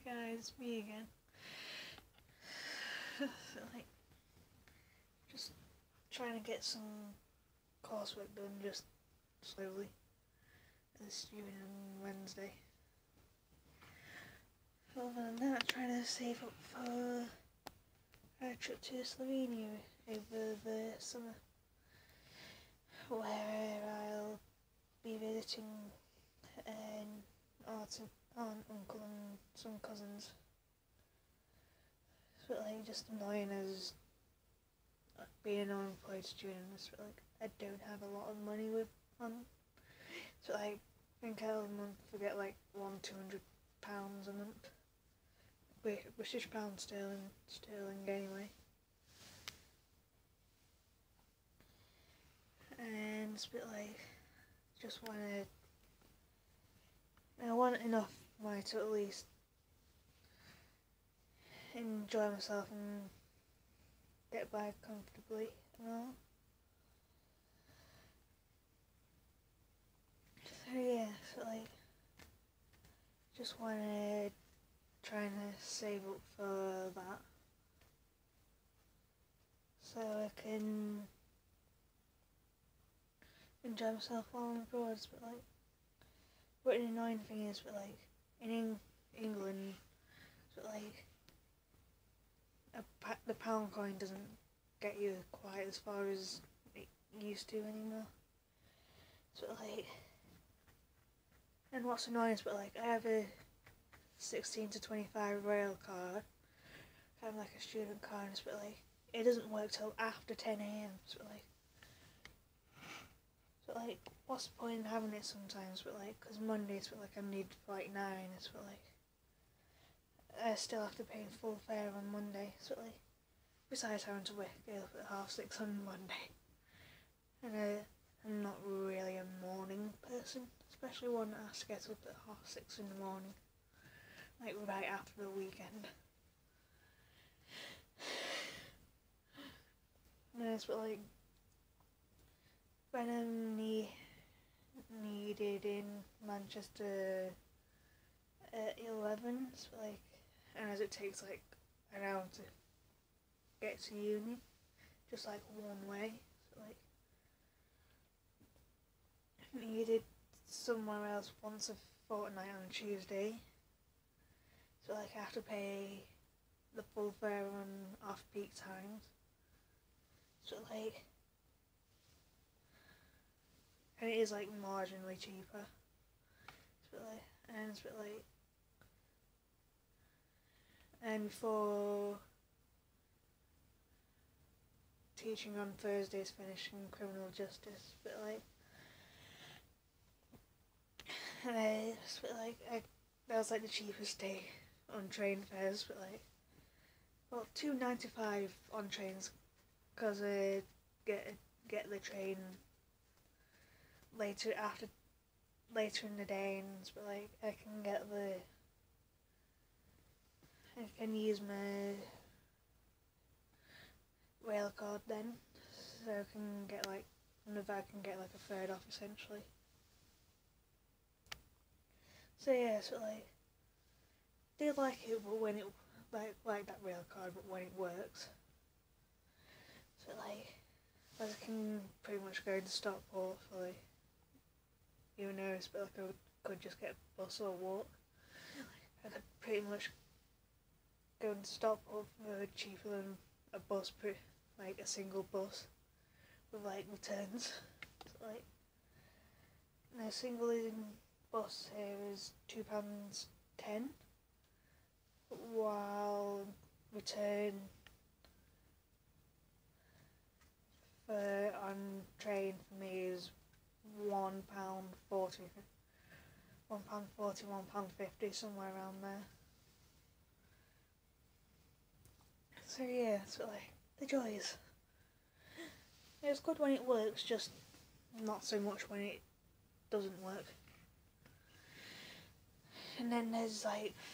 guys, me again. Like, just trying to get some coursework done just slowly. This due on Wednesday. Other than that, trying to save up for a trip to Slovenia over the summer, where I'll be visiting an aunt, uncle and some cousins. It's like just annoying as being an unemployed student. It's like I don't have a lot of money with on. So like I think I'll forget like £200 a month. British pound sterling anyway. And it's a bit like I want enough money to at least enjoy myself and get by comfortably and all. So yeah, so like just wanted trying to save up for that so I can enjoy myself while I'm abroad. But the annoying thing is, in England, the pound coin doesn't get you quite as far as it used to anymore. And what's annoying is, I have a 16 to 25 rail card, kind of like a student card, and it doesn't work till after 10 AM. What's the point in having it sometimes? Because Mondays, I need for 9. I still have to pay full fare on Monday. Besides having to get up at 6:30 on Monday. And I'm not really a morning person, especially one that has to get up at 6:30 in the morning, right after the weekend. Yes, when I'm needed in Manchester at 11, and as it takes an hour to get to uni, just one way, needed somewhere else once a fortnight on Tuesday, I have to pay the full fare on off-peak times, and it is marginally cheaper, and before teaching on Thursdays, finishing criminal justice, that was the cheapest day on train fares, £2.95 on trains, because I get the train later in the day, and I can use my rail card then, so I can get a third off essentially. So yeah, do like it, but when it like that rail card, but when it works. I can pretty much go to Stockport even though it's I could just get a bus or walk. I could pretty much go to Stockport for cheaper than a bus, a single bus with returns. And a single bus here is £2.10, while return on train for me is £1.40, £1.50, somewhere around there. So yeah, the joys. It's good when it works, just not so much when it doesn't work. And then there's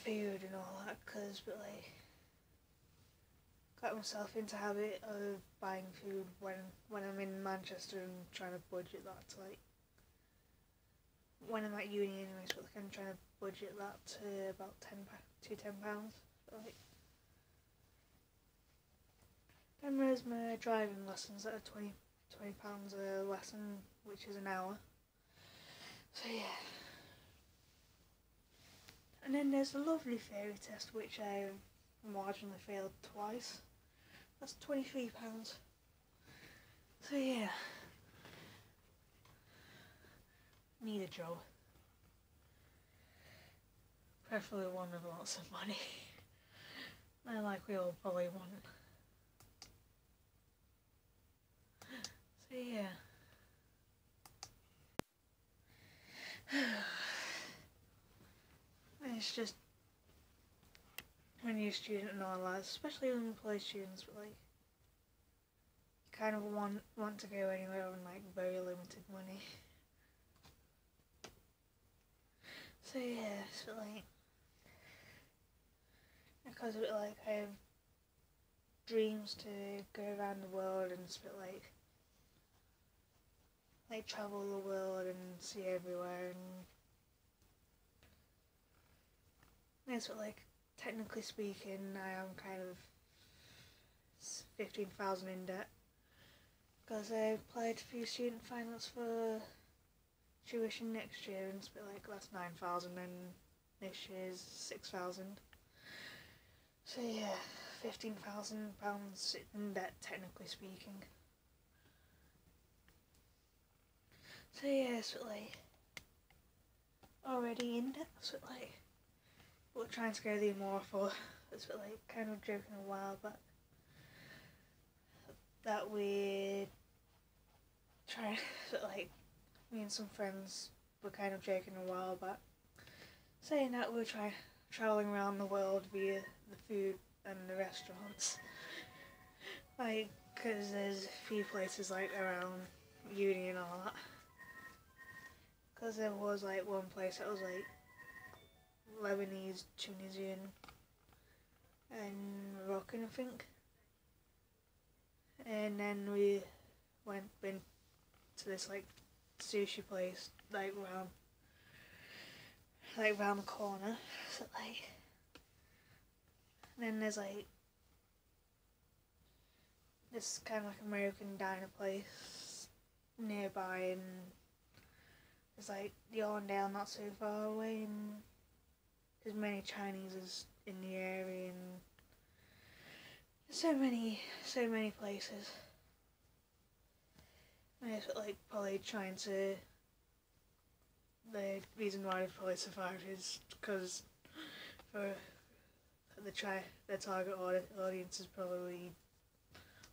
food and all that, got myself into habit of buying food when I'm in Manchester and trying to budget that to when I'm at uni anyway, I'm trying to budget that to about £10. Like, then there's my driving lessons that are £20 a lesson, which is an hour. So yeah. And then there's the lovely theory test, which I marginally failed twice. That's £23. So yeah. Need a job. Preferably one with lots of money. Like we all probably want. So yeah. It's just when you're a student and all that, especially unemployed students, but like you kind of want to go anywhere on like very limited money. So yeah, so like because of it, like I have dreams to go around the world and just like travel the world and see everywhere, and that's what, like, technically speaking, I am kind of 15,000 in debt because I applied for student finance for tuition next year, and it's like that's 9,000 and this year's 6,000. So yeah, £15,000 in debt, technically speaking. So yeah, so like already in debt, so like we're trying to go the Immortal. It's like kind of joking a while back that we try, so like me and some friends were kind of joking a while back, saying that we're traveling around the world via the food and the restaurants. Like, because there's a few places like around uni and all that. Because there was like one place that was like Lebanese, Tunisian and Moroccan, I think. And then we went to this like sushi place like round the corner. So like, and then there's like this kind of like American diner place nearby, and there's like the Arndale not so far away, and there's many Chinese in the area, and so many places. And it's like probably trying to, the reason why they probably survived is because for their target audience is probably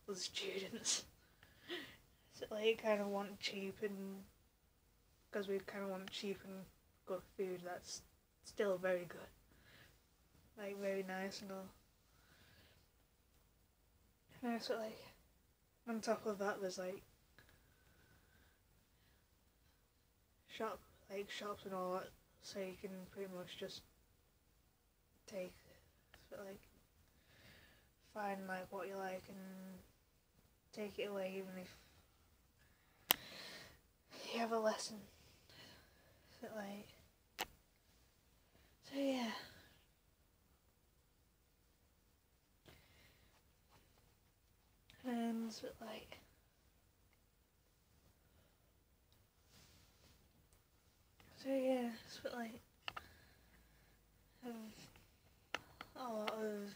the students. So like kind of want cheap, and because we kind of want cheap and good food that's still very good, like very nice and all. And so like on top of that, there's like shops and all that, so you can pretty much just take, so like find like what you like and take it away, even if you have a lesson. So like, so yeah. And so like, so yeah, so like, a lot of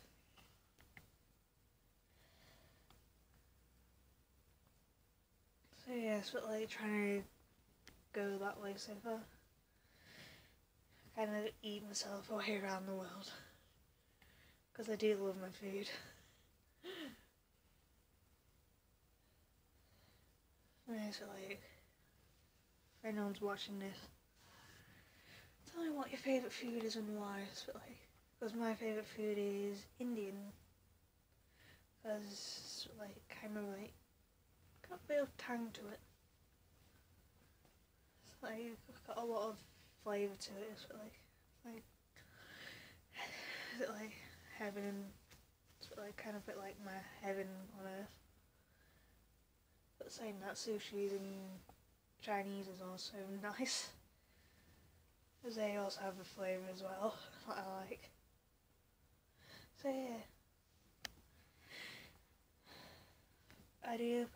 so yeah, so like trying to go that way so far. Kind of eat myself away around the world because I do love my food. Yeah, so like, if anyone's watching this, tell me what your favourite food is and why. So like, because my favourite food is Indian, because like kind of like got a bit of tang to it. It's like it's got a lot of flavour to it. It's like is it like heaven, and it's like kind of a bit like my heaven on earth. But saying that, sushi and Chinese is also nice. As they also have a flavour as well, that I like. So yeah. I do